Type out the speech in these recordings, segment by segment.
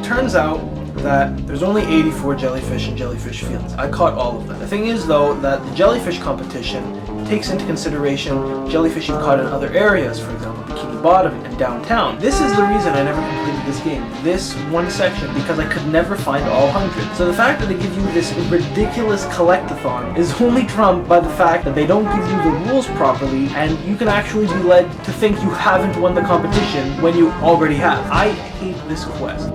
turns out that there's only 84 jellyfish in jellyfish fields. I caught all of them. The thing is though that the jellyfish competition takes into consideration jellyfish you've caught in other areas, for example Bikini Bottom and downtown. This is the reason I never completed this game, this one section, because I could never find all 100. So the fact that they give you this ridiculous collectathon is only trumped by the fact that they don't give you the rules properly, and you can actually be led to think you haven't won the competition when you already have. I hate this quest.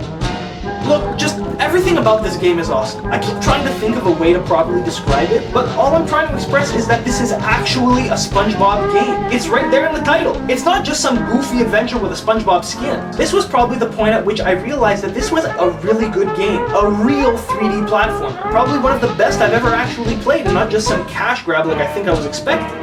Look, just everything about this game is awesome. I keep trying to think of a way to properly describe it, but all I'm trying to express is that this is actually a SpongeBob game. It's right there in the title. It's not just some goofy adventure with a SpongeBob skin. This was probably the point at which I realized that this was a really good game. A real 3D platformer. Probably one of the best I've ever actually played, and not just some cash grab like I think I was expecting.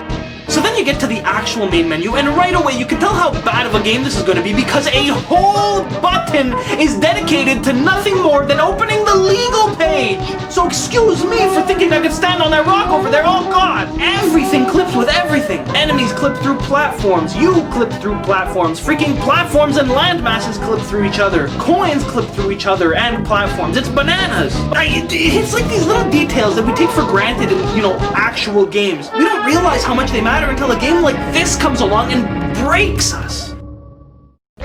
So then you get to the actual main menu, and right away you can tell how bad of a game this is going to be because a whole button is dedicated to nothing more than opening the legal page. So excuse me for thinking I could stand on that rock over there. Oh god! Everything clips with everything. Enemies clip through platforms. You clip through platforms. Freaking platforms and land masses clip through each other. Coins clip through each other and platforms. It's bananas. It's like these little details that we take for granted in, actual games. We don't realize how much they matter until a game like this comes along and breaks us.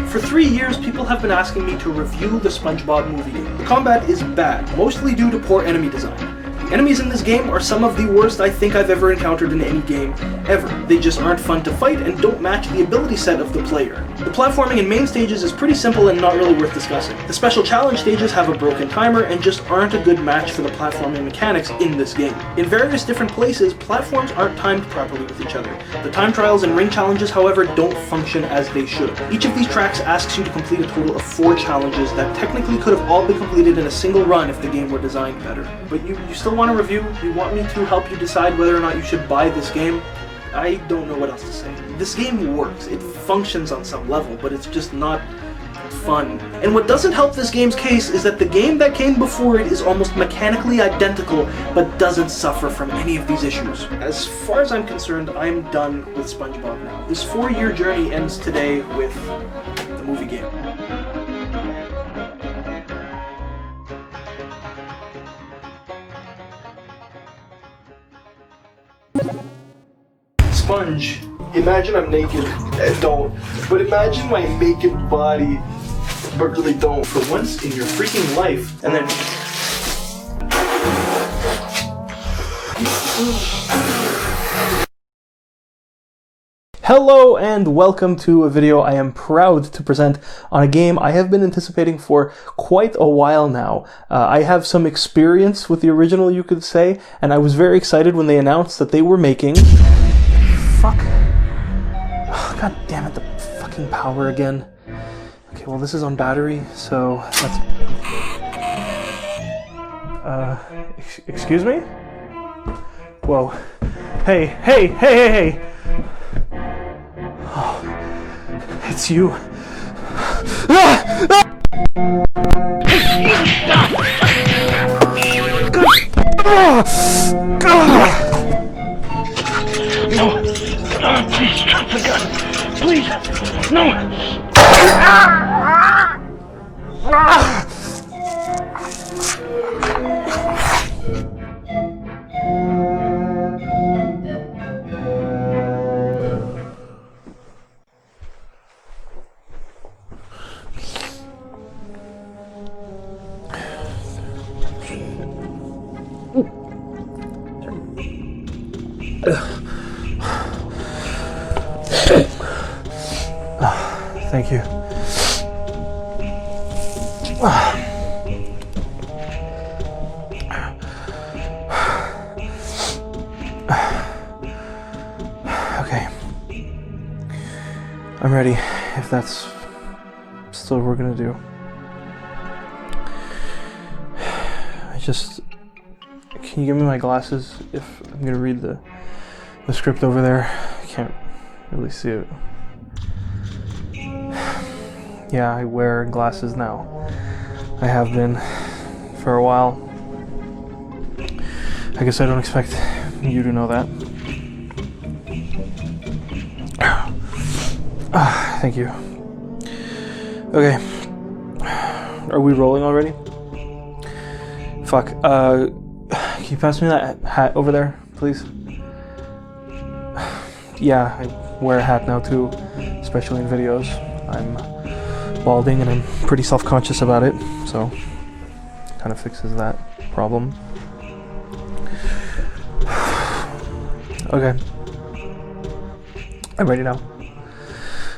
For 3 years, people have been asking me to review the SpongeBob movie game. The combat is bad, mostly due to poor enemy design. The enemies in this game are some of the worst I think I've ever encountered in any game, ever. They just aren't fun to fight and don't match the ability set of the player. The platforming in main stages is pretty simple and not really worth discussing. The special challenge stages have a broken timer and just aren't a good match for the platforming mechanics in this game. In various different places, platforms aren't timed properly with each other. The time trials and ring challenges, however, don't function as they should. Each of these tracks asks you to complete a total of 4 challenges that technically could have all been completed in a single run if the game were designed better. But you still want a review? You want me to help you decide whether or not you should buy this game? I don't know what else to say. This game works. It functions on some level, but it's just not fun. And what doesn't help this game's case is that the game that came before it is almost mechanically identical, but doesn't suffer from any of these issues. As far as I'm concerned, I'm done with SpongeBob now. This 4-year journey ends today with the movie game. Sponge. Imagine I'm naked. Don't. But imagine my naked body. But really don't. For once in your freaking life. And then... Hello and welcome to a video I am proud to present on a game I have been anticipating for quite a while now. I have some experience with the original, you could say, and I was very excited when they announced that they were making... Fuck. Oh, God damn it, the fucking power again. Okay, well this is on battery, so let's... excuse me? Whoa. Hey. Oh, it's you. No! Please, drop the gun! Please! No! Thank you. Okay. I'm ready, if that's still what we're gonna do. Can you give me my glasses if I'm gonna read the script over there? I can't really see it. Yeah, I wear glasses now. I have been for a while. I guess I don't expect you to know that. Thank you. Okay. Are we rolling already? Fuck. Can you pass me that hat over there, please? Yeah, I wear a hat now too, especially in videos. I'm balding and I'm pretty self-conscious about it, so kind of fixes that problem. Okay. I'm ready now.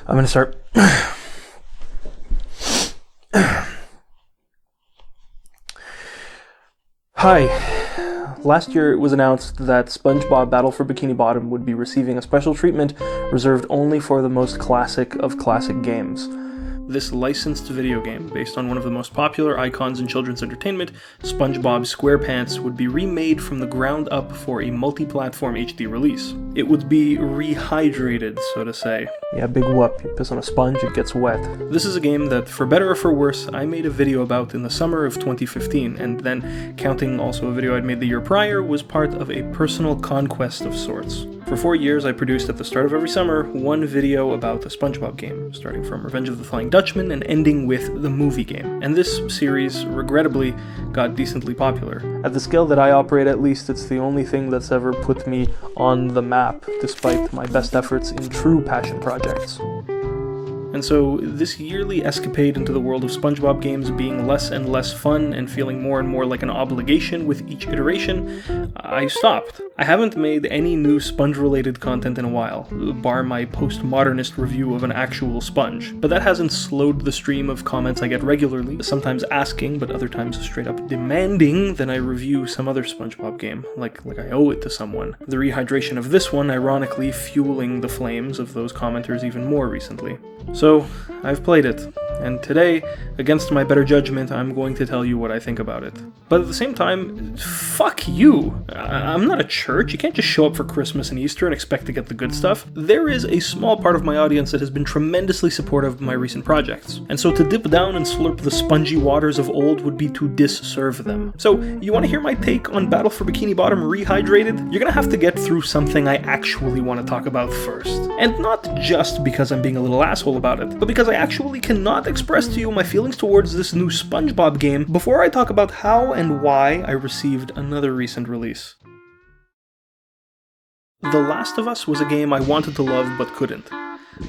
I'm gonna start. Hi. Last year it was announced that SpongeBob Battle for Bikini Bottom would be receiving a special treatment reserved only for the most classic of classic games. This licensed video game, based on one of the most popular icons in children's entertainment, SpongeBob SquarePants, would be remade from the ground up for a multi-platform HD release. It would be rehydrated, so to say. Yeah, big whoop. You piss on a sponge, it gets wet. This is a game that, for better or for worse, I made a video about in the summer of 2015, and then, counting also a video I'd made the year prior, was part of a personal conquest of sorts. For 4 years, I produced at the start of every summer one video about the SpongeBob game, starting from Revenge of the Flying Dutchman and ending with the movie game. And this series, regrettably, got decently popular. At the scale that I operate, at least, it's the only thing that's ever put me on the map, despite my best efforts in true passion projects. And so, this yearly escapade into the world of SpongeBob games being less and less fun and feeling more and more like an obligation with each iteration, I stopped. I haven't made any new sponge-related content in a while, bar my postmodernist review of an actual sponge. But that hasn't slowed the stream of comments I get regularly, sometimes asking, but other times straight up demanding that I review some other SpongeBob game, like I owe it to someone. The rehydration of this one, ironically, fueling the flames of those commenters even more recently. So, I've played it, and today, against my better judgment, I'm going to tell you what I think about it. But at the same time, fuck you! I'm not a church, you can't just show up for Christmas and Easter and expect to get the good stuff. There is a small part of my audience that has been tremendously supportive of my recent projects, and so to dip down and slurp the spongy waters of old would be to disserve them. So, you want to hear my take on Battle for Bikini Bottom Rehydrated? You're gonna have to get through something I actually want to talk about first. And not just because I'm being a little asshole about it, but because I actually cannot express to you my feelings towards this new SpongeBob game before I talk about how and why I received another recent release. The Last of Us was a game I wanted to love but couldn't.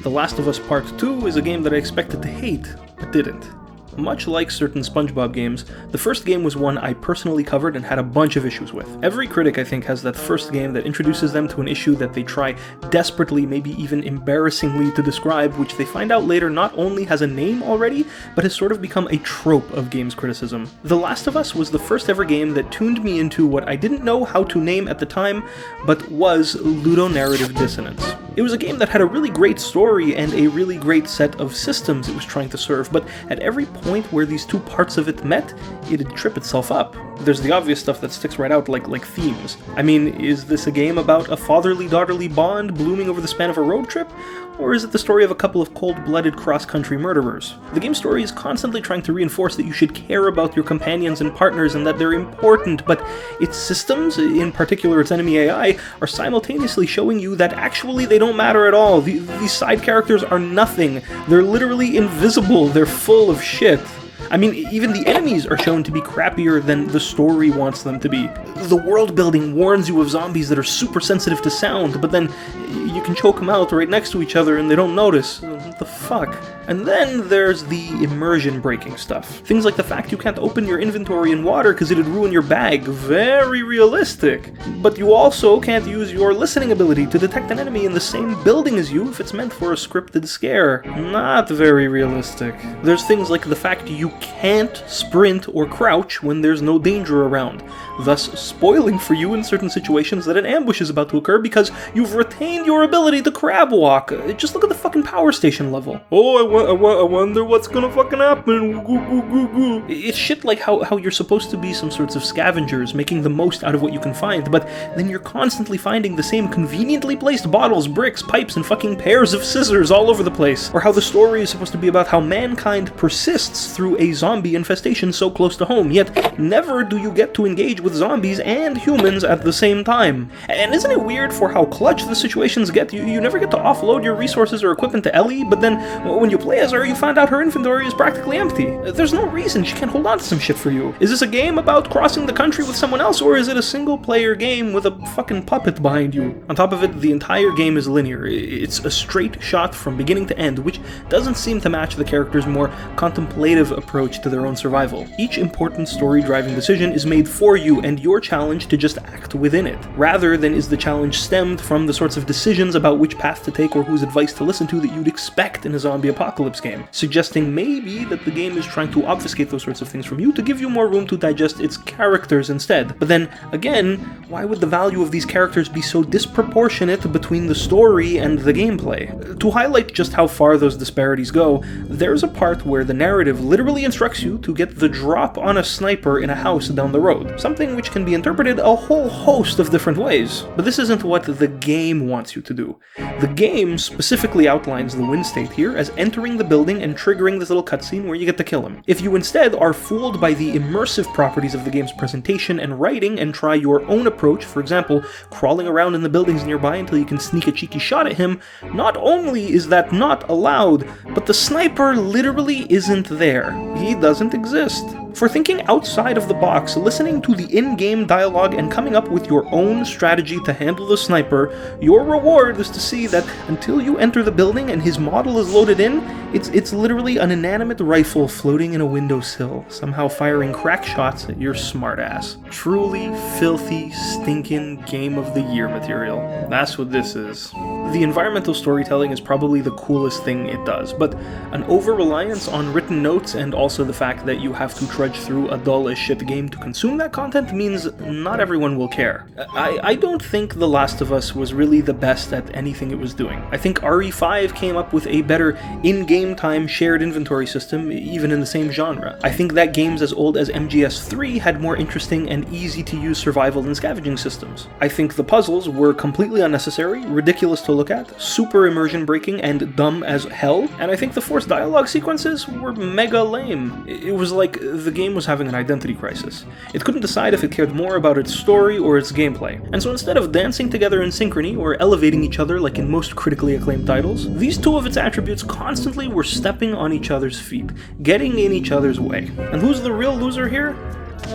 The Last of Us Part 2 is a game that I expected to hate but didn't. Much like certain SpongeBob games, the first game was one I personally covered and had a bunch of issues with. Every critic, I think, has that first game that introduces them to an issue that they try desperately, maybe even embarrassingly to describe, which they find out later not only has a name already, but has sort of become a trope of games criticism. The Last of Us was the first ever game that tuned me into what I didn't know how to name at the time, but was ludonarrative dissonance. It was a game that had a really great story and a really great set of systems it was trying to serve, but at every point where these two parts of it met, it'd trip itself up. There's the obvious stuff that sticks right out like themes. I mean, is this a game about a fatherly-daughterly bond blooming over the span of a road trip? Or is it the story of a couple of cold-blooded cross-country murderers? The game's story is constantly trying to reinforce that you should care about your companions and partners and that they're important, but its systems, in particular its enemy AI, are simultaneously showing you that actually they don't matter at all. These side characters are nothing. They're literally invisible. They're full of shit. I mean, even the enemies are shown to be crappier than the story wants them to be. The world building warns you of zombies that are super sensitive to sound, but then you can choke them out right next to each other and they don't notice. What the fuck? And then there's the immersion breaking stuff. Things like the fact you can't open your inventory in water because it'd ruin your bag. Very realistic. But you also can't use your listening ability to detect an enemy in the same building as you if it's meant for a scripted scare. Not very realistic. There's things like the fact you can't sprint or crouch when there's no danger around, thus spoiling for you in certain situations that an ambush is about to occur because you've retained your ability to crab walk. Just look at the fucking power station level. Oh, I wonder what's gonna fucking happen. It's shit like how you're supposed to be some sorts of scavengers making the most out of what you can find, but then you're constantly finding the same conveniently placed bottles, bricks, pipes, and fucking pairs of scissors all over the place. Or how the story is supposed to be about how mankind persists through a zombie infestation so close to home, yet never do you get to engage with zombies and humans at the same time. And isn't it weird for how clutch the situations get? You never get to offload your resources or equipment to Ellie, but but then when you play as her, you find out her inventory is practically empty. There's no reason she can't hold on to some shit for you. Is this a game about crossing the country with someone else, or is it a single-player game with a fucking puppet behind you? On top of it, the entire game is linear. It's a straight shot from beginning to end, which doesn't seem to match the characters' more contemplative approach to their own survival. Each important story-driving decision is made for you, and your challenge to just act within it, rather than is the challenge stemmed from the sorts of decisions about which path to take or whose advice to listen to that you'd expect in a zombie apocalypse game, suggesting maybe that the game is trying to obfuscate those sorts of things from you to give you more room to digest its characters instead. But then, again, why would the value of these characters be so disproportionate between the story and the gameplay? To highlight just how far those disparities go, there's a part where the narrative literally instructs you to get the drop on a sniper in a house down the road, something which can be interpreted a whole host of different ways. But this isn't what the game wants you to do. The game specifically outlines the win state here as entering the building and triggering this little cutscene where you get to kill him. If you instead are fooled by the immersive properties of the game's presentation and writing and try your own approach, for example, crawling around in the buildings nearby until you can sneak a cheeky shot at him, not only is that not allowed, but the sniper literally isn't there. He doesn't exist. For thinking outside of the box, listening to the in-game dialogue and coming up with your own strategy to handle the sniper, your reward is to see that until you enter the building and his model is loaded in, it's literally an inanimate rifle floating in a windowsill, somehow firing crack shots at your smartass. Truly filthy, stinking Game of the Year material. That's what this is. The environmental storytelling is probably the coolest thing it does, but an over-reliance on written notes and also the fact that you have to trudge through a dull-as-shit game to consume that content means not everyone will care. I don't think The Last of Us was really the best at anything it was doing. I think RE5 came up with a better in-game time shared inventory system, even in the same genre. I think that games as old as MGS3 had more interesting and easy-to-use survival and scavenging systems. I think the puzzles were completely unnecessary, ridiculous to look at, super immersion-breaking, and dumb as hell, and I think the forced dialogue sequences were mega lame. It was like the game was having an identity crisis. It couldn't decide if it cared more about its story or its gameplay, and so instead of dancing together in synchrony or elevating each other like in most critically acclaimed titles, these two of its attributes constantly were stepping on each other's feet, getting in each other's way. And who's the real loser here?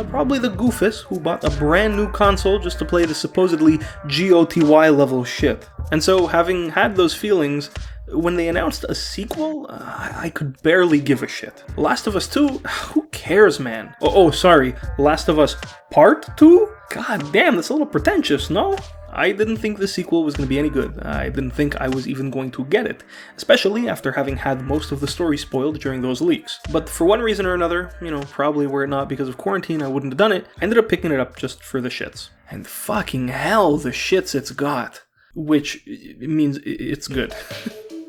Probably the goofus who bought a brand new console just to play the supposedly GOTY level shit. And so, having had those feelings, when they announced a sequel, I could barely give a shit. Last of Us 2? Who cares, man? Sorry, Last of Us Part 2? God damn, that's a little pretentious, no? I didn't think the sequel was going to be any good. I didn't think I was even going to get it, especially after having had most of the story spoiled during those leaks. But for one reason or another, probably were it not because of quarantine, I wouldn't have done it, I ended up picking it up just for the shits. And fucking hell, the shits it's got. Which means it's good.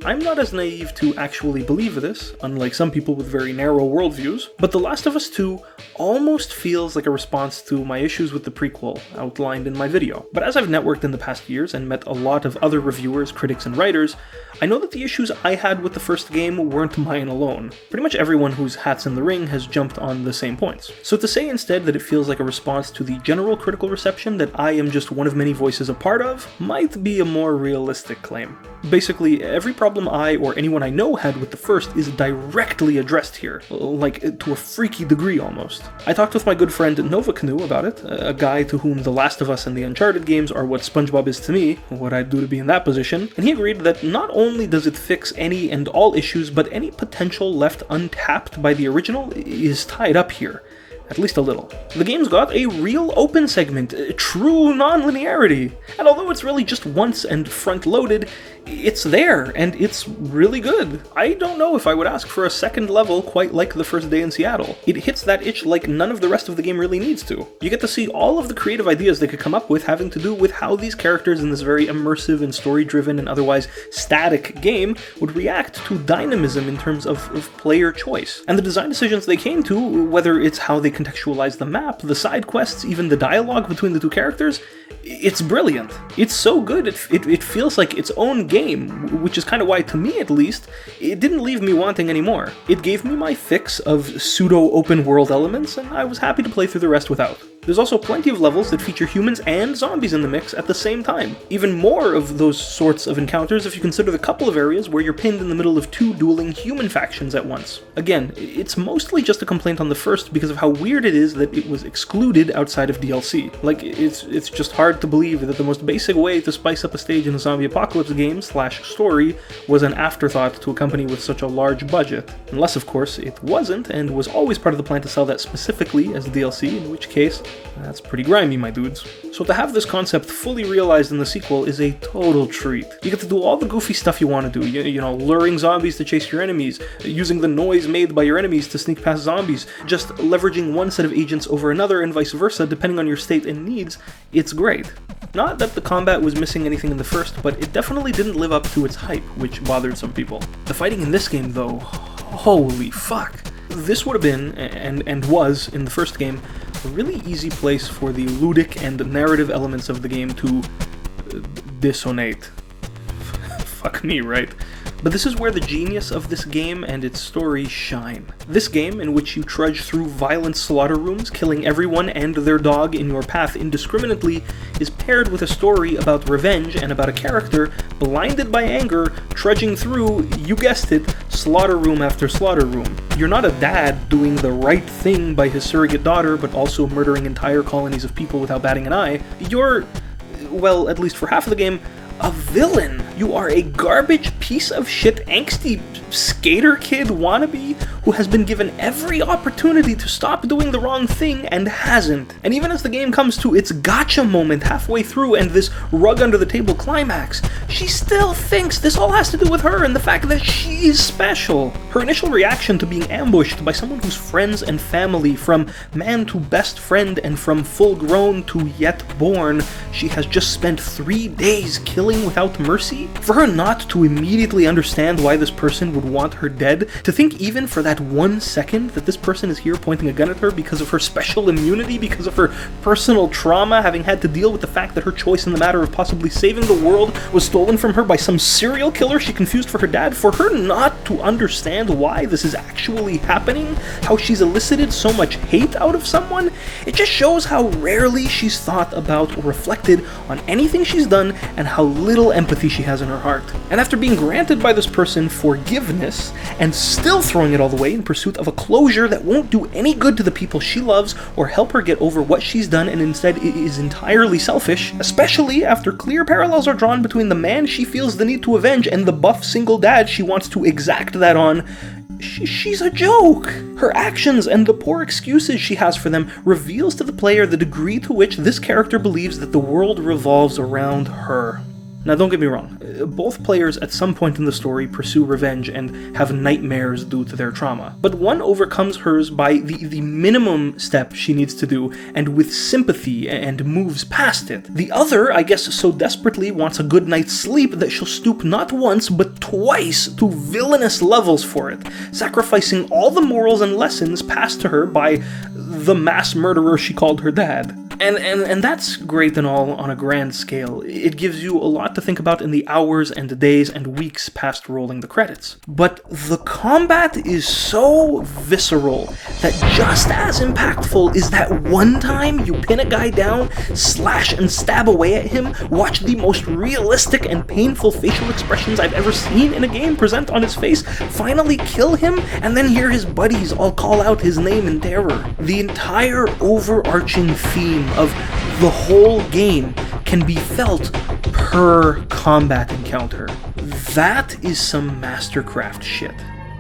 I'm not as naive to actually believe this, unlike some people with very narrow worldviews, but The Last of Us 2 almost feels like a response to my issues with the prequel outlined in my video. But as I've networked in the past years and met a lot of other reviewers, critics, and writers, I know that the issues I had with the first game weren't mine alone. Pretty much everyone whose hat's in the ring has jumped on the same points. So to say instead that it feels like a response to the general critical reception that I am just one of many voices a part of, might be a more realistic claim. Basically, every problem I or anyone I know had with the first is directly addressed here, like to a freaky degree almost. I talked with my good friend Nova Canoe about it, a guy to whom The Last of Us and the Uncharted games are what SpongeBob is to me, what I'd do to be in that position, and he agreed that not only does it fix any and all issues, but any potential left untapped by the original is tied up here. At least a little. The game's got a real open segment, true non-linearity, and although it's really just once and front-loaded, it's there, and it's really good. I don't know if I would ask for a second level quite like the first day in Seattle. It hits that itch like none of the rest of the game really needs to. You get to see all of the creative ideas they could come up with having to do with how these characters in this very immersive and story-driven and otherwise static game would react to dynamism in terms of player choice. And the design decisions they came to, whether it's how they contextualize the map, the side quests, even the dialogue between the two characters, it's brilliant. It's so good, it feels like its own game, which is kind of why, to me at least, it didn't leave me wanting anymore. It gave me my fix of pseudo-open world elements, and I was happy to play through the rest without. There's also plenty of levels that feature humans and zombies in the mix at the same time. Even more of those sorts of encounters if you consider the couple of areas where you're pinned in the middle of two dueling human factions at once. Again, it's mostly just a complaint on the first because of how weird it is that it was excluded outside of DLC. Like, it's just hard to believe that the most basic way to spice up a stage in a zombie apocalypse game / story was an afterthought to a company with such a large budget. Unless, of course, it wasn't, and was always part of the plan to sell that specifically as DLC, in which case, that's pretty grimy, my dudes. So to have this concept fully realized in the sequel is a total treat. You get to do all the goofy stuff you want to do, you know, luring zombies to chase your enemies, using the noise made by your enemies to sneak past zombies, just leveraging one set of agents over another and vice versa depending on your state and needs. It's great. Not that the combat was missing anything in the first, but it definitely didn't live up to its hype, which bothered some people. The fighting in this game, though, holy fuck. This would have been, and was, in the first game, a really easy place for the ludic and narrative elements of the game to dissonate. Fuck me, right? But this is where the genius of this game and its story shine. This game, in which you trudge through violent slaughter rooms, killing everyone and their dog in your path indiscriminately, is paired with a story about revenge and about a character, blinded by anger, trudging through, you guessed it, slaughter room after slaughter room. You're not a dad doing the right thing by his surrogate daughter, but also murdering entire colonies of people without batting an eye. You're, well, at least for half of the game, a villain. You are a garbage piece of shit, angsty skater kid wannabe who has been given every opportunity to stop doing the wrong thing and hasn't. And even as the game comes to its gotcha moment halfway through and this rug under the table climax, she still thinks this all has to do with her and the fact that she is special. Her initial reaction to being ambushed by someone whose friends and family, from man to best friend and from full grown to yet born, she has just spent 3 days killing without mercy. For her not to immediately understand why this person would want her dead, to think even for that 1 second that this person is here pointing a gun at her because of her special immunity, because of her personal trauma, having had to deal with the fact that her choice in the matter of possibly saving the world was stolen from her by some serial killer she confused for her dad, for her not to understand why this is actually happening, how she's elicited so much hate out of someone, it just shows how rarely she's thought about or reflected on anything she's done and how little empathy she has in her heart. And after being granted by this person forgiveness and still throwing it all the way in pursuit of a closure that won't do any good to the people she loves or help her get over what she's done and instead is entirely selfish, especially after clear parallels are drawn between the man she feels the need to avenge and the buff single dad she wants to exact that on, she's a joke. Her actions and the poor excuses she has for them reveals to the player the degree to which this character believes that the world revolves around her. Now don't get me wrong, both players at some point in the story pursue revenge and have nightmares due to their trauma, but one overcomes hers by the minimum step she needs to do and with sympathy and moves past it. The other, I guess, so desperately wants a good night's sleep that she'll stoop not once but twice to villainous levels for it, sacrificing all the morals and lessons passed to her by the mass murderer she called her dad. And that's great and all on a grand scale. It gives you a lot to think about in the hours and days and weeks past rolling the credits. But the combat is so visceral that just as impactful is that one time you pin a guy down, slash and stab away at him, watch the most realistic and painful facial expressions I've ever seen in a game present on his face, finally kill him, and then hear his buddies all call out his name in terror. The entire overarching theme of the whole game can be felt per combat encounter. That is some mastercraft shit.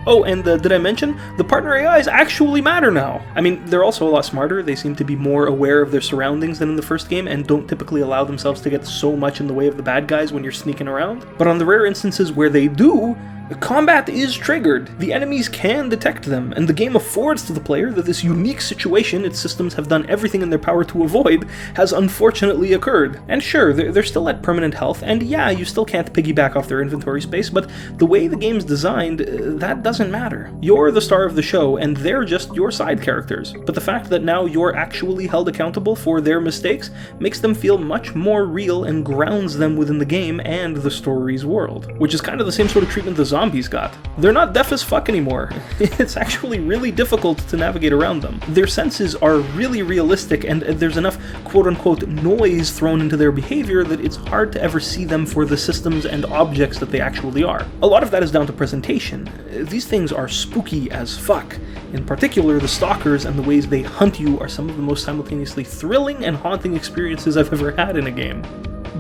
Oh, and did I mention? The partner AIs actually matter now. I mean, they're also a lot smarter, they seem to be more aware of their surroundings than in the first game, and don't typically allow themselves to get so much in the way of the bad guys when you're sneaking around. But on the rare instances where they do, combat is triggered. The enemies can detect them, and the game affords to the player that this unique situation its systems have done everything in their power to avoid has unfortunately occurred. And sure, they're still at permanent health, and yeah, you still can't piggyback off their inventory space, but the way the game's designed, that doesn't matter. You're the star of the show, and they're just your side characters. But the fact that now you're actually held accountable for their mistakes makes them feel much more real and grounds them within the game and the story's world. Which is kind of the same sort of treatment the zombies zombies got. They're not deaf as fuck anymore. It's actually really difficult to navigate around them. Their senses are really realistic, and there's enough quote-unquote noise thrown into their behavior that it's hard to ever see them for the systems and objects that they actually are. A lot of that is down to presentation. These things are spooky as fuck. In particular, the stalkers and the ways they hunt you are some of the most simultaneously thrilling and haunting experiences I've ever had in a game.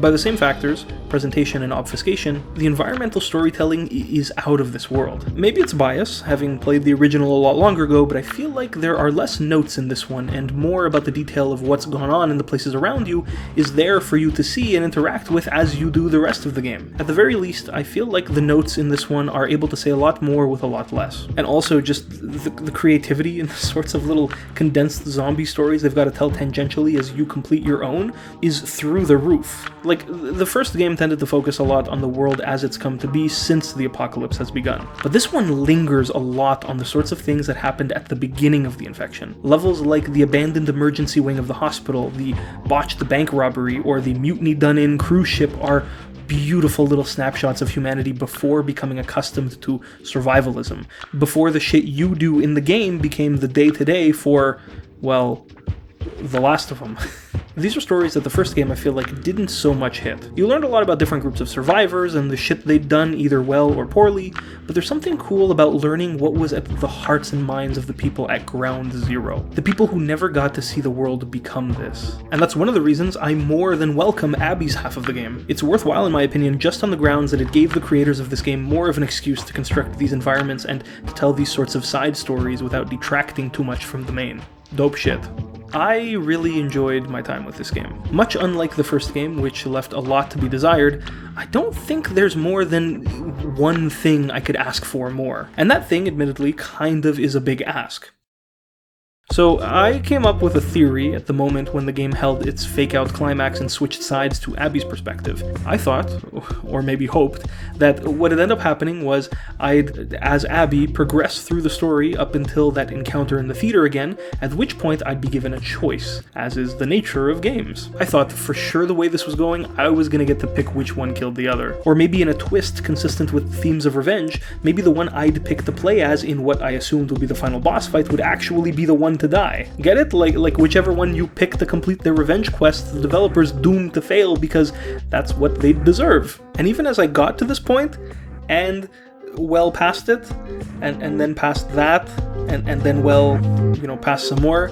By the same factors, presentation and obfuscation, the environmental storytelling is out of this world. Maybe it's bias, having played the original a lot longer ago, but I feel like there are less notes in this one, and more about the detail of what's gone on in the places around you is there for you to see and interact with as you do the rest of the game. At the very least, I feel like the notes in this one are able to say a lot more with a lot less. And also just the creativity in the sorts of little condensed zombie stories they've got to tell tangentially as you complete your own is through the roof. Like, the first game tended to focus a lot on the world as it's come to be since the apocalypse has begun. But this one lingers a lot on the sorts of things that happened at the beginning of the infection. Levels like the abandoned emergency wing of the hospital, the botched bank robbery, or the mutiny done-in cruise ship are beautiful little snapshots of humanity before becoming accustomed to survivalism, before the shit you do in the game became the day-to-day for, well, the last of them. These are stories that the first game I feel like didn't so much hit. You learned a lot about different groups of survivors and the shit they'd done either well or poorly, but there's something cool about learning what was at the hearts and minds of the people at ground zero. The people who never got to see the world become this. And that's one of the reasons I more than welcome Abby's half of the game. It's worthwhile in my opinion just on the grounds that it gave the creators of this game more of an excuse to construct these environments and to tell these sorts of side stories without detracting too much from the main. Dope shit. I really enjoyed my time with this game. Much unlike the first game, which left a lot to be desired, I don't think there's more than one thing I could ask for more. And that thing, admittedly, kind of is a big ask. So I came up with a theory at the moment when the game held its fake-out climax and switched sides to Abby's perspective. I thought, or maybe hoped, that what had ended up happening was I'd, as Abby, progress through the story up until that encounter in the theater again, at which point I'd be given a choice, as is the nature of games. I thought for sure the way this was going, I was gonna get to pick which one killed the other. Or maybe in a twist consistent with themes of revenge, maybe the one I'd pick to play as in what I assumed would be the final boss fight would actually be the one to die. Get it? Like whichever one you pick to complete their revenge quest, the developer's doomed to fail because that's what they deserve. And even as I got to this point, and well past it, and then past that, and then well, past some more,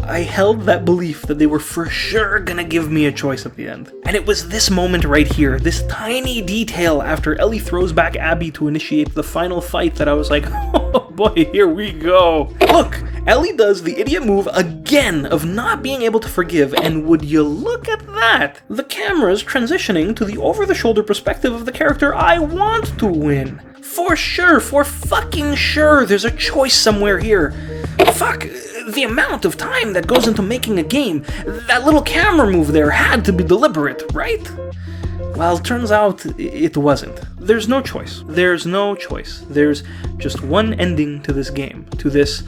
I held that belief that they were for sure gonna give me a choice at the end. And it was this moment right here, this tiny detail after Ellie throws back Abby to initiate the final fight that I was like, oh boy, here we go. Look, Ellie does the idiot move again of not being able to forgive, and would you look at that? The camera's transitioning to the over-the-shoulder perspective of the character I want to win. For sure, for fucking sure, there's a choice somewhere here. Fuck, the amount of time that goes into making a game, that little camera move there had to be deliberate, right? Well, turns out it wasn't. There's no choice. There's no choice. There's just one ending to this game, to this,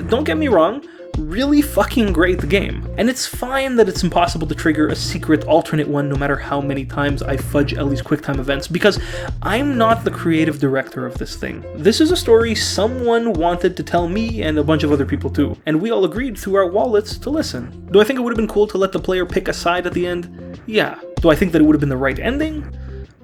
don't get me wrong, really fucking great game. And it's fine that it's impossible to trigger a secret alternate one no matter how many times I fudge Ellie's QuickTime events, because I'm not the creative director of this thing. This is a story someone wanted to tell me and a bunch of other people too, and we all agreed through our wallets to listen. Do I think it would have been cool to let the player pick a side at the end? Yeah. Do I think that it would have been the right ending?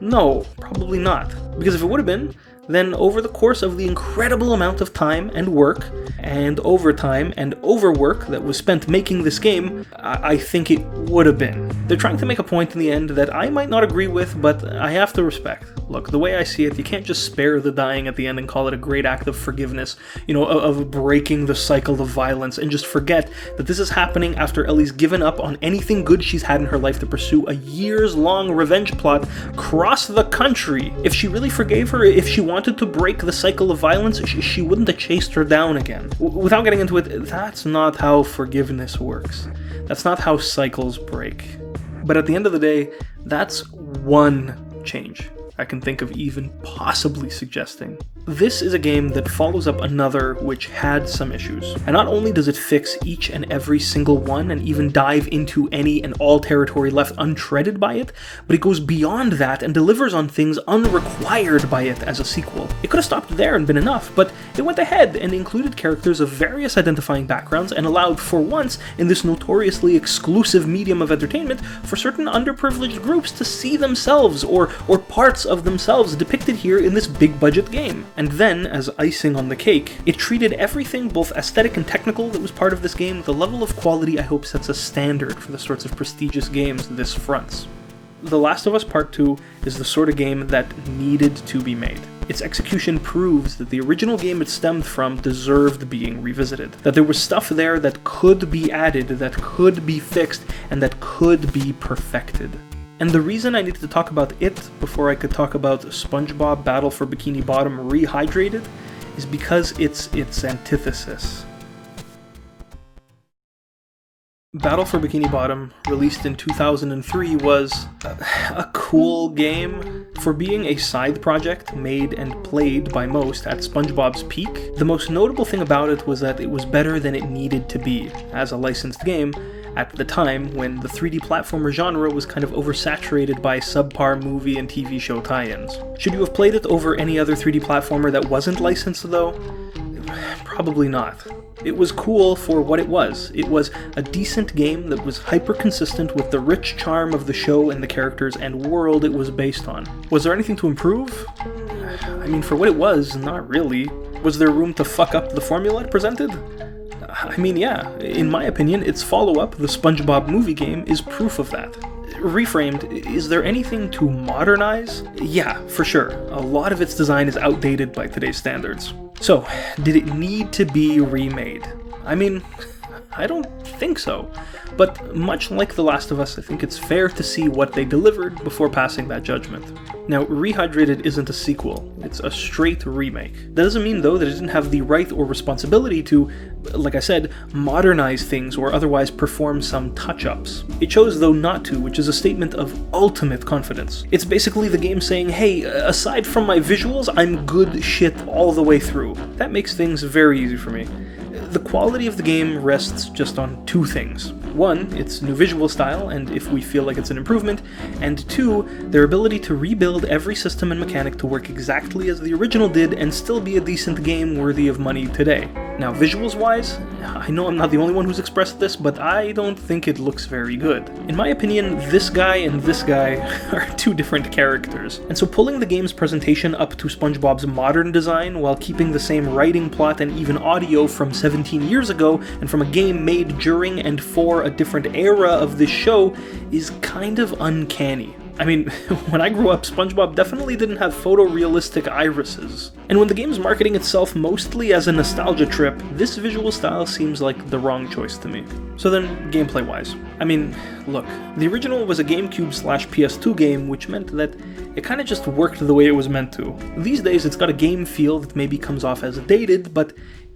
No, probably not. Because if it would have been, then over the course of the incredible amount of time and work, and overtime and overwork that was spent making this game, I think it would have been. They're trying to make a point in the end that I might not agree with, but I have to respect. Look, the way I see it, you can't just spare the dying at the end and call it a great act of forgiveness, of breaking the cycle of violence, and just forget that this is happening after Ellie's given up on anything good she's had in her life to pursue a years-long revenge plot across the country. If she really forgave her, if she wanted to break the cycle of violence, she wouldn't have chased her down again. Without getting into it, that's not how forgiveness works. That's not how cycles break. But at the end of the day, that's one change I can think of even possibly suggesting. This is a game that follows up another which had some issues. And not only does it fix each and every single one and even dive into any and all territory left untreaded by it, but it goes beyond that and delivers on things unrequired by it as a sequel. It could have stopped there and been enough, but it went ahead and included characters of various identifying backgrounds and allowed, for once, in this notoriously exclusive medium of entertainment, for certain underprivileged groups to see themselves or parts of themselves depicted here in this big budget game. And then, as icing on the cake, it treated everything both aesthetic and technical that was part of this game with a level of quality I hope sets a standard for the sorts of prestigious games this fronts. The Last of Us Part 2 is the sort of game that needed to be made. Its execution proves that the original game it stemmed from deserved being revisited, that there was stuff there that could be added, that could be fixed, and that could be perfected. And the reason I needed to talk about it before I could talk about SpongeBob Battle for Bikini Bottom Rehydrated is because it's its antithesis. Battle for Bikini Bottom, released in 2003, was a cool game. For being a side project made and played by most at SpongeBob's peak, the most notable thing about it was that it was better than it needed to be as a licensed game at the time when the 3D platformer genre was kind of oversaturated by subpar movie and TV show tie-ins. Should you have played it over any other 3D platformer that wasn't licensed though? Probably not. It was cool for what it was. It was a decent game that was hyper-consistent with the rich charm of the show and the characters and world it was based on. Was there anything to improve? I mean, for what it was, not really. Was there room to fuck up the formula it presented? I mean, yeah. In my opinion, its follow-up, the SpongeBob movie game, is proof of that. Reframed, is there anything to modernize? Yeah, for sure. A lot of its design is outdated by today's standards. So, did it need to be remade? I mean, I don't think so. But much like The Last of Us, I think it's fair to see what they delivered before passing that judgment. Now, Rehydrated isn't a sequel, it's a straight remake. That doesn't mean, though, that it didn't have the right or responsibility to, like I said, modernize things or otherwise perform some touch-ups. It chose, though, not to, which is a statement of ultimate confidence. It's basically the game saying, hey, aside from my visuals, I'm good shit all the way through. That makes things very easy for me. The quality of the game rests just on two things. One, its new visual style, and if we feel like it's an improvement, and two, their ability to rebuild every system and mechanic to work exactly as the original did and still be a decent game worthy of money today. Now, visuals-wise, I know I'm not the only one who's expressed this, but I don't think it looks very good. In my opinion, this guy and this guy are two different characters, and so pulling the game's presentation up to SpongeBob's modern design while keeping the same writing, plot, and even audio from 17 years ago and from a game made during and for a different era of this show is kind of uncanny. I mean, when I grew up, SpongeBob definitely didn't have photorealistic irises. And when the game's marketing itself mostly as a nostalgia trip, this visual style seems like the wrong choice to me. So then, gameplay-wise. I mean, look, the original was a GameCube/PS2 game, which meant that it kind of just worked the way it was meant to. These days, it's got a game feel that maybe comes off as dated, but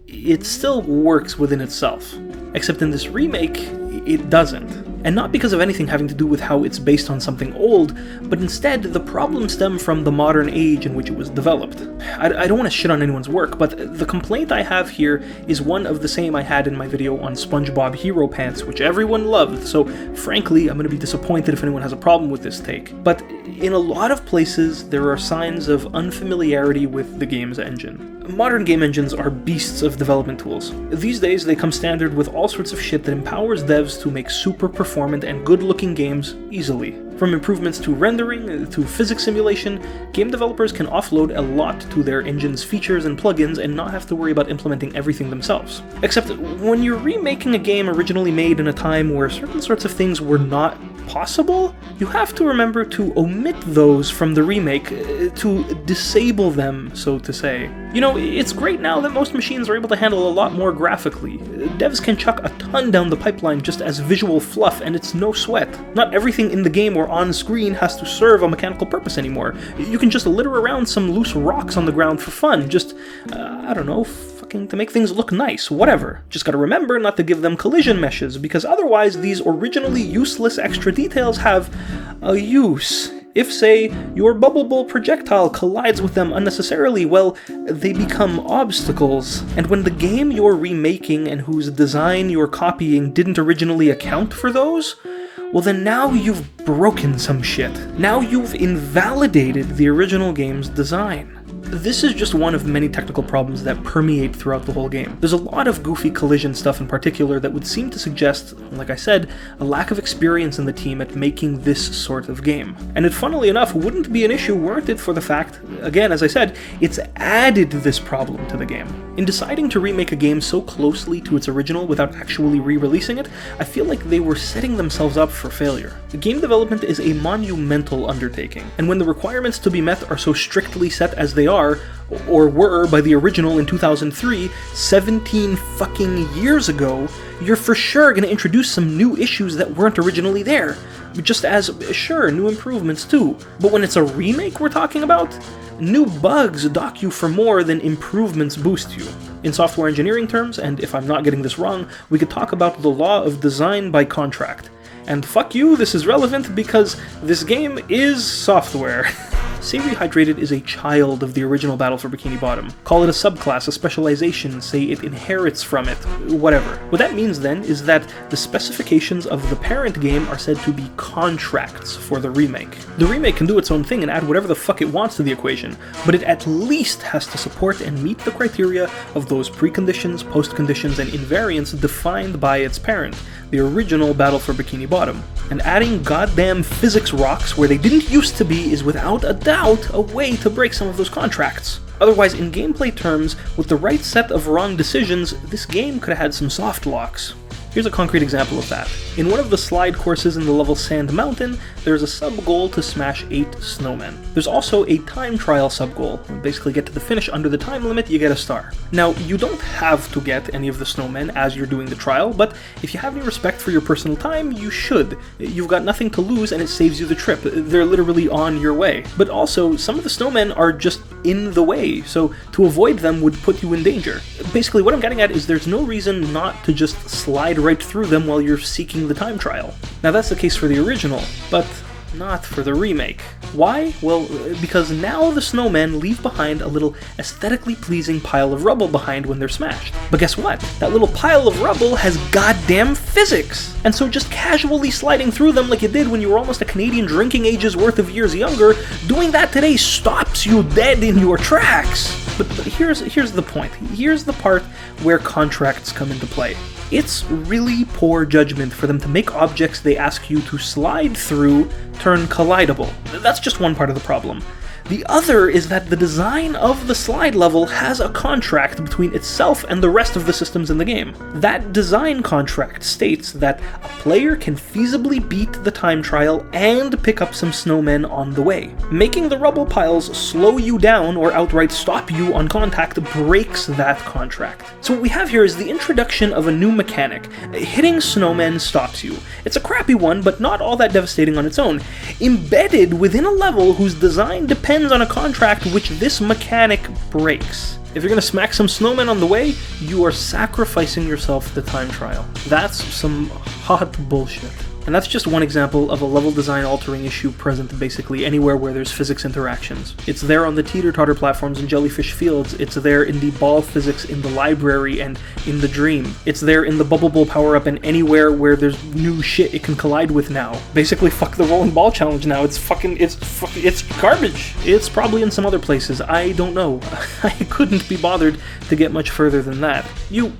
it still works within itself. Except in this remake, it doesn't. And not because of anything having to do with how it's based on something old, but instead the problems stem from the modern age in which it was developed. I don't want to shit on anyone's work, but the complaint I have here is one of the same I had in my video on SpongeBob Hero Pants, which everyone loved, so frankly I'm going to be disappointed if anyone has a problem with this take. But in a lot of places there are signs of unfamiliarity with the game's engine. Modern game engines are beasts of development tools. These days they come standard with all sorts of shit that empowers devs to make super performant and good-looking games easily. From improvements to rendering, to physics simulation, game developers can offload a lot to their engine's features and plugins and not have to worry about implementing everything themselves. Except when you're remaking a game originally made in a time where certain sorts of things were not possible, you have to remember to omit those from the remake, to disable them, so to say. You know, it's great now that most machines are able to handle a lot more graphically. Devs can chuck a ton down the pipeline just as visual fluff, and it's no sweat. Not everything in the game or on screen has to serve a mechanical purpose anymore. You can just litter around some loose rocks on the ground for fun, just, I don't know, fucking to make things look nice, whatever. Just gotta remember not to give them collision meshes, because otherwise these originally useless extra details have a use. If, say, your bubble bowl projectile collides with them unnecessarily, well, they become obstacles. And when the game you're remaking and whose design you're copying didn't originally account for those, well then now you've broken some shit. Now you've invalidated the original game's design. This is just one of many technical problems that permeate throughout the whole game. There's a lot of goofy collision stuff in particular that would seem to suggest, like I said, a lack of experience in the team at making this sort of game. And it, funnily enough, wouldn't be an issue weren't it for the fact, again, as I said, it's added this problem to the game. In deciding to remake a game so closely to its original without actually re-releasing it, I feel like they were setting themselves up for failure. Game development is a monumental undertaking, and when the requirements to be met are so strictly set as they are, or were by the original in 2003, 17 fucking years ago, you're for sure going to introduce some new issues that weren't originally there. Just as, sure, new improvements too. But when it's a remake we're talking about, new bugs dock you for more than improvements boost you. In software engineering terms, and if I'm not getting this wrong, we could talk about the law of design by contract. And fuck you, this is relevant because this game is software. Say Rehydrated is a child of the original Battle for Bikini Bottom. Call it a subclass, a specialization, say it inherits from it, whatever. What that means then is that the specifications of the parent game are said to be contracts for the remake. The remake can do its own thing and add whatever the fuck it wants to the equation, but it at least has to support and meet the criteria of those preconditions, postconditions, and invariants defined by its parent, the original Battle for Bikini Bottom. And adding goddamn physics rocks where they didn't used to be is without a doubt a way to break some of those contracts. Otherwise, in gameplay terms, with the right set of wrong decisions, this game could have had some soft locks. Here's a concrete example of that. In one of the slide courses in the level Sand Mountain, there's a sub-goal to smash 8 snowmen. There's also a time trial sub-goal. When you basically get to the finish under the time limit, you get a star. Now, you don't have to get any of the snowmen as you're doing the trial, but if you have any respect for your personal time, you should. You've got nothing to lose and it saves you the trip. They're literally on your way. But also, some of the snowmen are just in the way, so to avoid them would put you in danger. Basically, what I'm getting at is there's no reason not to just slide right through them while you're seeking the time trial. Now that's the case for the original, but not for the remake. Why? Well, because now the snowmen leave behind a little aesthetically pleasing pile of rubble behind when they're smashed. But guess what? That little pile of rubble has goddamn physics! And so just casually sliding through them like you did when you were almost a Canadian drinking age's worth of years younger, doing that today stops you dead in your tracks! But here's the point. Here's the part where contracts come into play. It's really poor judgment for them to make objects they ask you to slide through turn collidable. That's just one part of the problem. The other is that the design of the slide level has a contract between itself and the rest of the systems in the game. That design contract states that a player can feasibly beat the time trial and pick up some snowmen on the way. Making the rubble piles slow you down or outright stop you on contact breaks that contract. So what we have here is the introduction of a new mechanic. Hitting snowmen stops you. It's a crappy one, but not all that devastating on its own. Embedded within a level whose design depends on a contract which this mechanic breaks. If you're gonna smack some snowmen on the way, you are sacrificing yourself to the time trial. That's some hot bullshit. And that's just one example of a level design altering issue present basically anywhere where there's physics interactions. It's there on the teeter-totter platforms in Jellyfish Fields, it's there in the ball physics in the library and in the dream. It's there in the bubble bowl power-up and anywhere where there's new shit it can collide with now. Basically fuck the rolling ball challenge now, it's garbage. It's probably in some other places, I don't know. I couldn't be bothered to get much further than that. You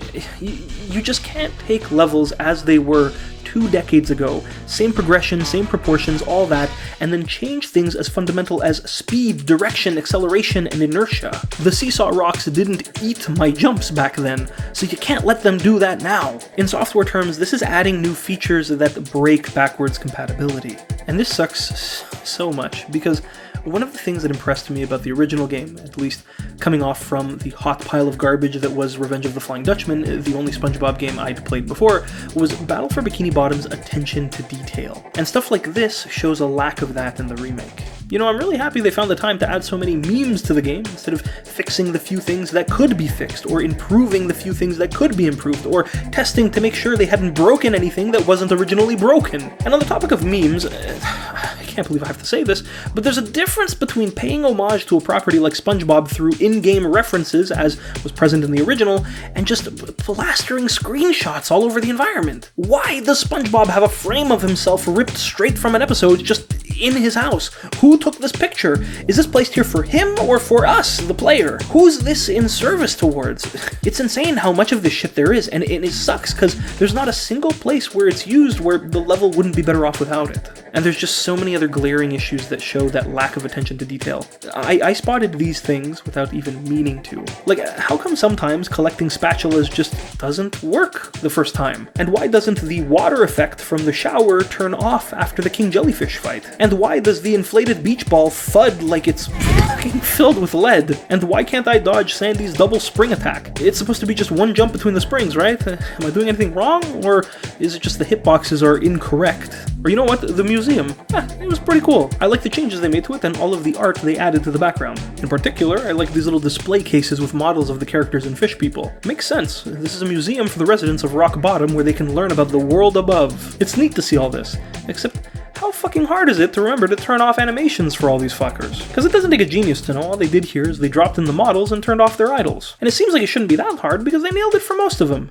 just can't take levels as they were 2 decades ago, same progression, same proportions, all that, and then change things as fundamental as speed, direction, acceleration, and inertia. The seesaw rocks didn't eat my jumps back then, so you can't let them do that now. In software terms, this is adding new features that break backwards compatibility. And this sucks so much, because one of the things that impressed me about the original game, at least coming off from the hot pile of garbage that was Revenge of the Flying Dutchman, the only SpongeBob game I'd played before, was Battle for Bikini Bottom's attention to detail. And stuff like this shows a lack of that in the remake. You know, I'm really happy they found the time to add so many memes to the game, instead of fixing the few things that could be fixed, or improving the few things that could be improved, or testing to make sure they hadn't broken anything that wasn't originally broken. And on the topic of memes, I can't believe I have to say this, but there's a difference between paying homage to a property like SpongeBob through in-game references, as was present in the original, and just plastering screenshots all over the environment. Why does SpongeBob have a frame of himself ripped straight from an episode just in his house? Who took this picture? Is this placed here for him or for us, the player? Who's this in service towards? It's insane how much of this shit there is, and it sucks because there's not a single place where it's used where the level wouldn't be better off without it. And there's just so many other glaring issues that show that lack of attention to detail. I spotted these things without even meaning to. Like, how come sometimes collecting spatulas just doesn't work the first time? And why doesn't the water effect from the shower turn off after the king jellyfish fight? And why does the inflated beach ball thud like it's fucking filled with lead? And why can't I dodge Sandy's double spring attack? It's supposed to be just one jump between the springs, right? Am I doing anything wrong? Or is it just the hitboxes are incorrect? Or you know what? The museum. It was pretty cool. I like the changes they made to it and all of the art they added to the background. In particular, I like these little display cases with models of the characters and fish people. Makes sense. This is a museum for the residents of Rock Bottom where they can learn about the world above. It's neat to see all this. Except, how fucking hard is it to remember to turn off animations for all these fuckers? Because it doesn't take a genius to know. All they did here is they dropped in the models and turned off their idols. And it seems like it shouldn't be that hard because they nailed it for most of them.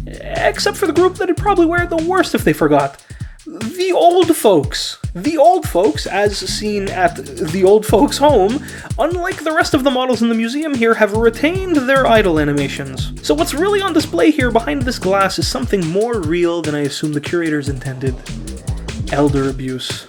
Except for the group that'd probably wear it the worst if they forgot. The old folks. The old folks, as seen at the old folks' home, unlike the rest of the models in the museum here, have retained their idol animations. So what's really on display here behind this glass is something more real than I assume the curators intended. Elder abuse.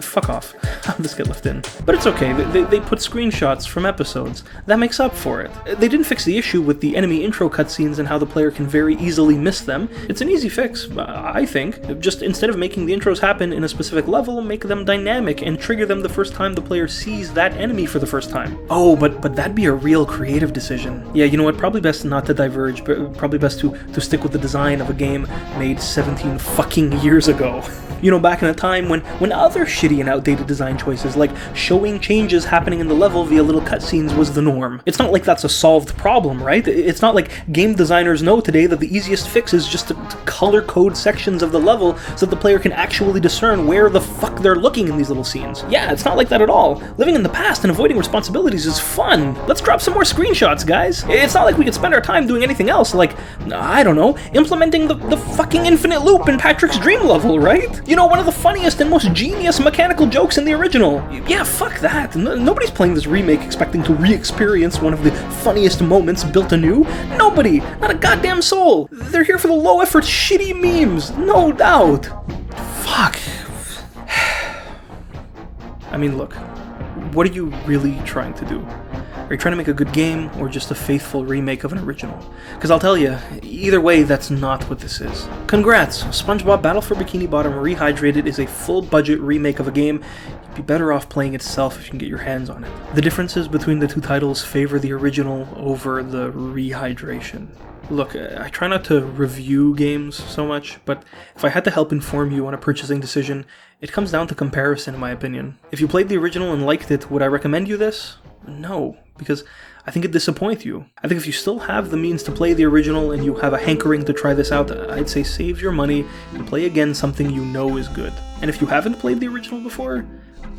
Fuck off. How did this get left in? But it's okay, they put screenshots from episodes. That makes up for it. They didn't fix the issue with the enemy intro cutscenes and how the player can very easily miss them. It's an easy fix, I think. Just instead of making the intros happen in a specific level, make them dynamic and trigger them the first time the player sees that enemy for the first time. Oh, but that'd be a real creative decision. Yeah, you know what, probably best not to diverge, but probably best to stick with the design of a game made 17 fucking years ago. You know, back in a time when other shitty and outdated design choices, like showing changes happening in the level via little cutscenes, was the norm. It's not like that's a solved problem, right? It's not like game designers know today that the easiest fix is just to color code sections of the level so that the player can actually discern where the fuck they're looking in these little scenes. Yeah, it's not like that at all. Living in the past and avoiding responsibilities is fun. Let's drop some more screenshots, guys. It's not like we could spend our time doing anything else, like, I don't know, implementing the fucking infinite loop in Patrick's dream level, right? You know, one of the funniest and most genius mechanical jokes in the original. Yeah, fuck that. Nobody's playing this remake expecting to re-experience one of the funniest moments built anew. Nobody. Not a goddamn soul. They're here for the low-effort shitty memes. No doubt. Fuck. I mean, look. What are you really trying to do? Are you trying to make a good game, or just a faithful remake of an original? Because I'll tell you, either way, that's not what this is. Congrats! SpongeBob Battle for Bikini Bottom Rehydrated is a full-budget remake of a game. You'd be better off playing it itself if you can get your hands on it. The differences between the two titles favor the original over the rehydration. Look, I try not to review games so much, but if I had to help inform you on a purchasing decision, it comes down to comparison in my opinion. If you played the original and liked it, would I recommend you this? No, because I think it'd disappoint you. I think if you still have the means to play the original and you have a hankering to try this out, I'd say save your money and play again something you know is good. And if you haven't played the original before,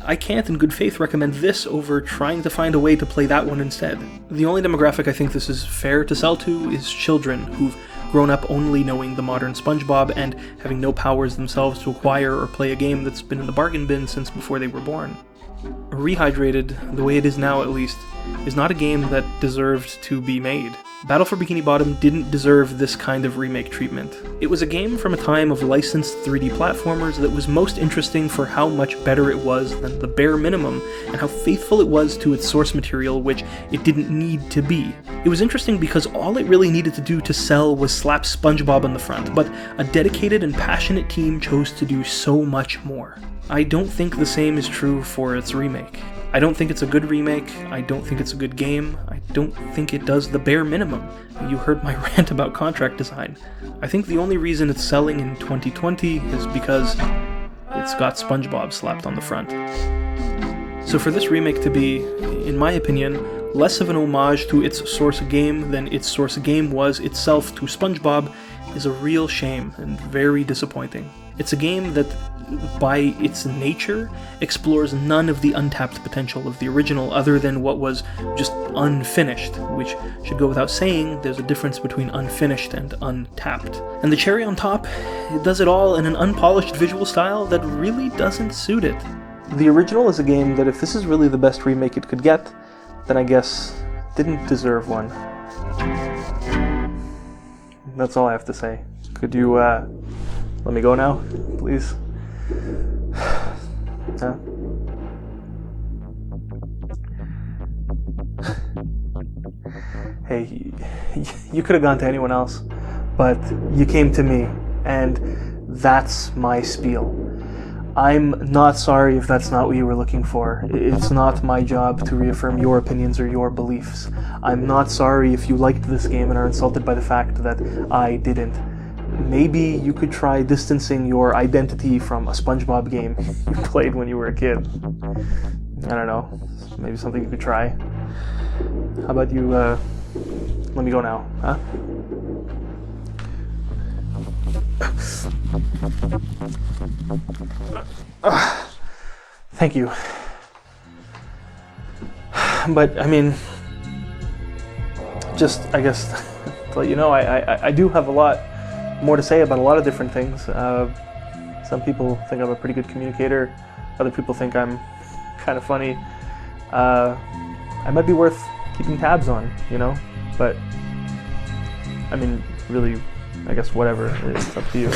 I can't in good faith recommend this over trying to find a way to play that one instead. The only demographic I think this is fair to sell to is children who've grown up only knowing the modern SpongeBob and having no powers themselves to acquire or play a game that's been in the bargain bin since before they were born. Rehydrated, the way it is now at least, is not a game that deserved to be made. Battle for Bikini Bottom didn't deserve this kind of remake treatment. It was a game from a time of licensed 3D platformers that was most interesting for how much better it was than the bare minimum, and how faithful it was to its source material, which it didn't need to be. It was interesting because all it really needed to do to sell was slap SpongeBob on the front, but a dedicated and passionate team chose to do so much more. I don't think the same is true for its remake. I don't think it's a good remake, I don't think it's a good game, I don't think it does the bare minimum. You heard my rant about contract design. I think the only reason it's selling in 2020 is because it's got SpongeBob slapped on the front. So for this remake to be, in my opinion, less of an homage to its source game than its source game was itself to SpongeBob is a real shame and very disappointing. It's a game that, by its nature, explores none of the untapped potential of the original other than what was just unfinished, which should go without saying. There's a difference between unfinished and untapped. And the cherry on top, it does it all in an unpolished visual style that really doesn't suit it. The original is a game that, if this is really the best remake it could get, then I guess didn't deserve one. That's all I have to say. Could you, let me go now, please? Huh? Hey, you could have gone to anyone else, but you came to me, and that's my spiel. I'm not sorry if that's not what you were looking for. It's not my job to reaffirm your opinions or your beliefs. I'm not sorry if you liked this game and are insulted by the fact that I didn't. Maybe you could try distancing your identity from a SpongeBob game you played when you were a kid. I don't know. Maybe something you could try. How about you, let me go now, huh? Thank you. But, I mean, just, I guess, to let you know, I do have a lot more to say about a lot of different things. Some people think I'm a pretty good communicator. Other people think I'm kind of funny. I might be worth keeping tabs on, you know? But, I mean, really, I guess whatever. It's up to you.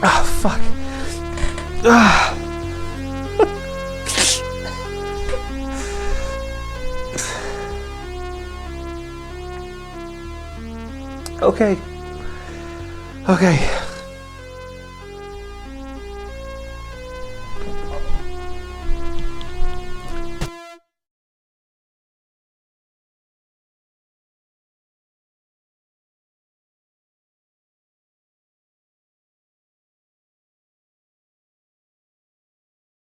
Ah, fuck. Ah. Okay.